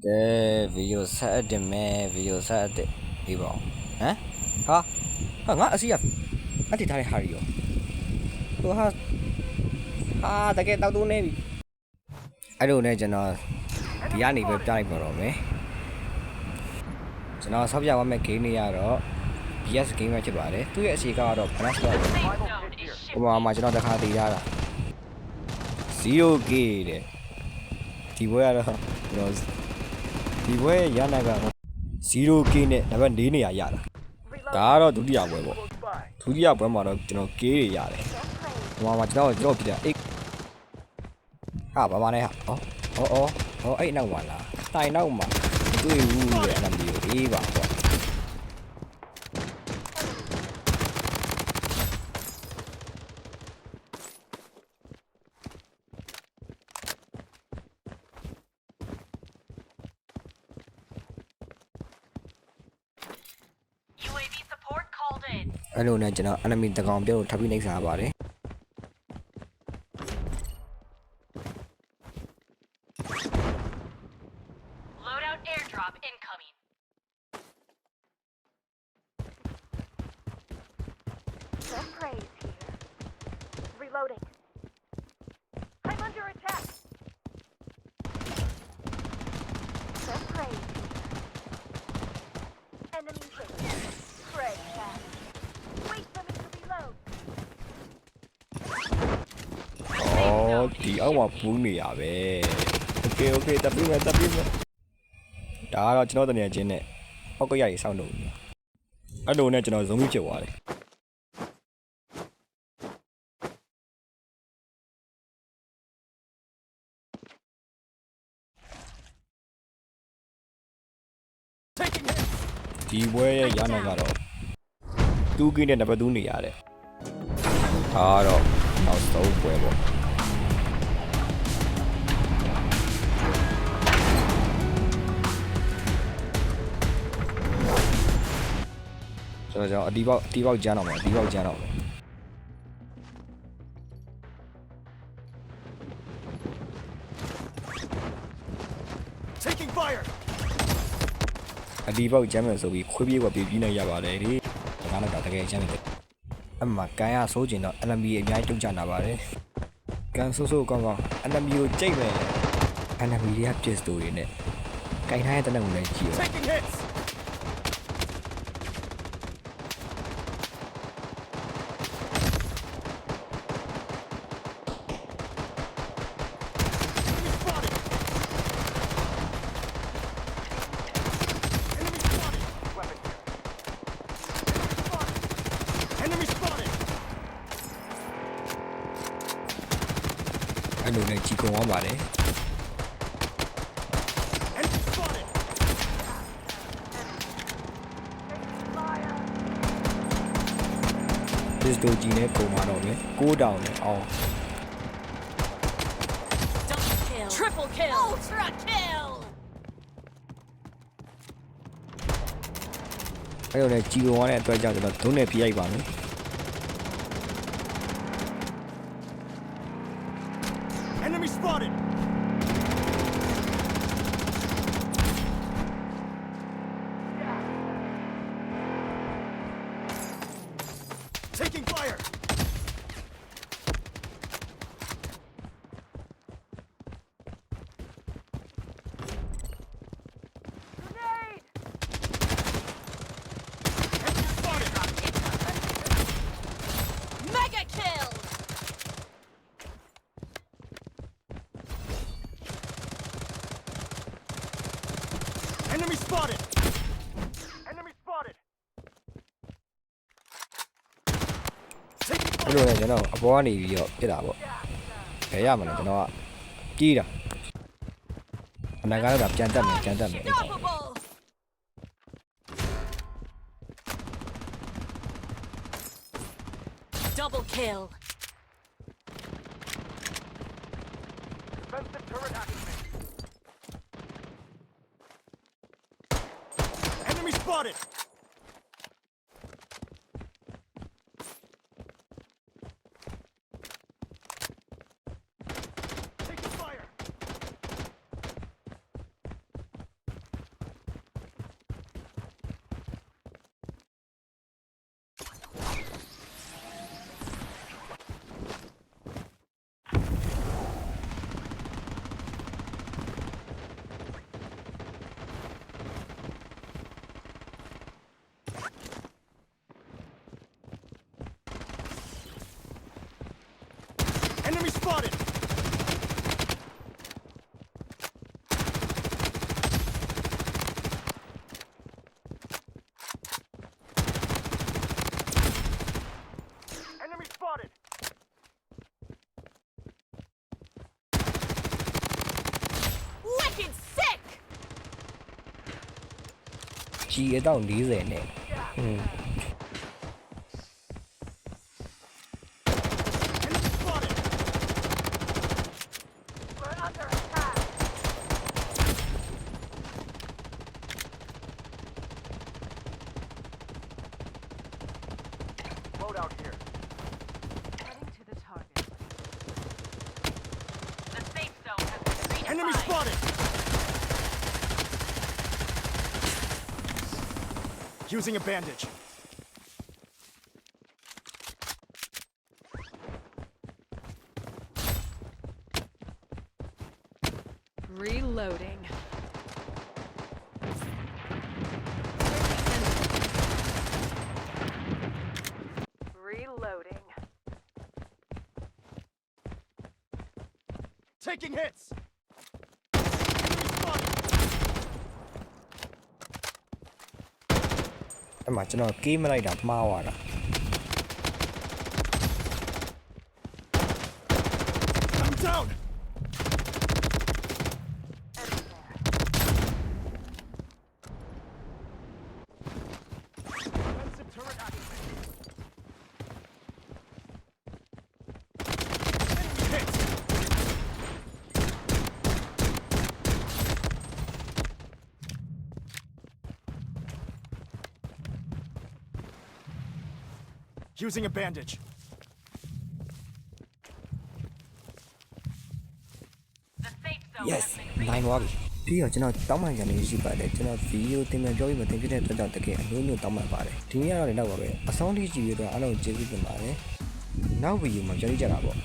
ကဲဗီဒီယိုဆက်အပ်တင်မယ်ဗီဒီယိုဆက်အပ်ဒီပေါ့ဟမ်ဟာငါအစီအတိထားတဲ့ဟာရီရောဟိုဟာတကယ်တောက်တူးနေပြီအဲ့လိုနဲ့ကျွန်တော်ဒီကနေပဲပြလိုက်ပါတော့မယ်ကျွန်တော်ဆောက်ပြသွားမယ့် game တွေကတော့ BS game ပဲဖြစ်ပါတယ်သူ့ရဲ့အစီကတော့ Flash ပဲဟိုမှာကျွန်တော်တခါတည်ရတာ 0k တဲ့ဒီဘွဲကတော့ကျွန်တော်ဒီဘွဲရနာက 0k နဲ့နံပါတ်4နေရာရတာဒါကတော့ဒုတိယဘွဲပေါ့ဒုတိယဘွဲမှာတော့ကျွန်တော် k တွေရတယ်ဟိုမှာကျွန်တော်ပြတာဟာဘာနဲ့ဟာဩအဲ့နောက်ပါလားတိုင်နောက်မှာတွေ့ဘူးရဲ့အနံပြီးအေးပါပေါ့အဲ့လိုနဲ့ကျွန်တော် enemy တကောင်ပြုတ်ထပ်ပြီးနှိပ်စားပါတယ် Loadout airdrop incoming. Some praise here. Reloading. I'm under attack. Some praise here. Enemy hit. Pray fast. Wait for me to reload. အော်ဒီအောက်မှာပူးနေရပဲโอเคတပ်ပြီးမယ်ဒါကတော့ကျွန်တော်တနေချင်းနဲ့ဟောက်ကရရေးစောင့်လို့အဲ့လိုနဲ့ကျွန်တော်ဇုံပြီးဖြစ်သွားတယ်ဒီဘွဲရဲ့ရနာကတော့2ကင်းနဲ့နံပါတ်2နေရတယ်ဒါကတော့နောက်ဆုံးဘွဲပေါ့ကျွန်တော်အတီးပေါက်ကျန်းတော့မယ်Taking fire. အတီးပေါက်ကျန်းမယ်ဆိုပြီးခွေးပြေးဝက်ပြေးပြီးနေရပါတယ်ဒီဒါကတော့တကယ်ကျန်းတယ်အမှကန်ရဆိုးကျင်တော့ enemy အများကြီးတုံ့ချနာပါတယ်ကန်ဆိုးကောင်း enemy ကိုကြိတ်မယ် enemy တွေက pistol တွေနဲ့ကင်ထားတဲ့တနက်ကိုလည်းကြည့်ရ Taking hits. Enemy spotted. အဲ့လိုနဲ့ကြီးကုန်အောင်ပါတယ် Enemy spotted. pistol ကြီးနဲ့ကုန်มาတော့မယ်6တောင်နဲ့အောင် Double kill. Triple kill. Ultra kill. အဲ့လိုနဲ့ကြီးကုန်ရတဲ့အတွက်ကြောင့်ကျွန်တော်ဒုံးနဲ့ပြရိုက်ပါမယ် Enemy spotted. Taking fire. Grenade! Enemy spotted. Mega kill. Enemy spotted. Enemy spotted. အဲ့လိုနဲ့ကျွန်တော်အပေါ်ကနေပြီးတော့ပြစ်တာပေါ့ဘယ်ရမလဲကျွန်တော်ကကြီးတာအနာကတော့ပြန်တက်မယ်အဲ့ကောင် Unstoppable. Double kill. Defensive turret activated. Enemy spotted. Taking fire. G အတော့40နဲ့ Enemy spotted! We're under attack. Loadout here. Heading to the target. The safe zone has been redefined. Enemy spotted! Using a bandage. Reloading. Reloading. Taking hits! Enemy spotted! အဲ့မှာကျွန်တော်ကေးမလိုက်တာမှားသွားတာ I'm down! Enemy there. Defensive turret activated. Enemy hit! Using a bandage. The safe zone yes has been နိုင်သွားပြီပြီးတော့ကျွန်တော်တောင်းပန်ကြနေရှိပါတယ်ကျွန်တော်ဗီဒီယိုတင်ပြန်ပြောပြီးမတင်ပြတဲ့အတွက်ကြောင့်တကယ်အလို့မျိုးတောင်းပန်ပါတယ်ဒီနေ့ကတော့လည်းတော့ပါပဲအဆုံးထိကြည့်ရတော့အားလုံးကျေးဇူးတင်ပါတယ်နောက်ဗီဒီယိုမှာကြည့်ကြတာပေါ့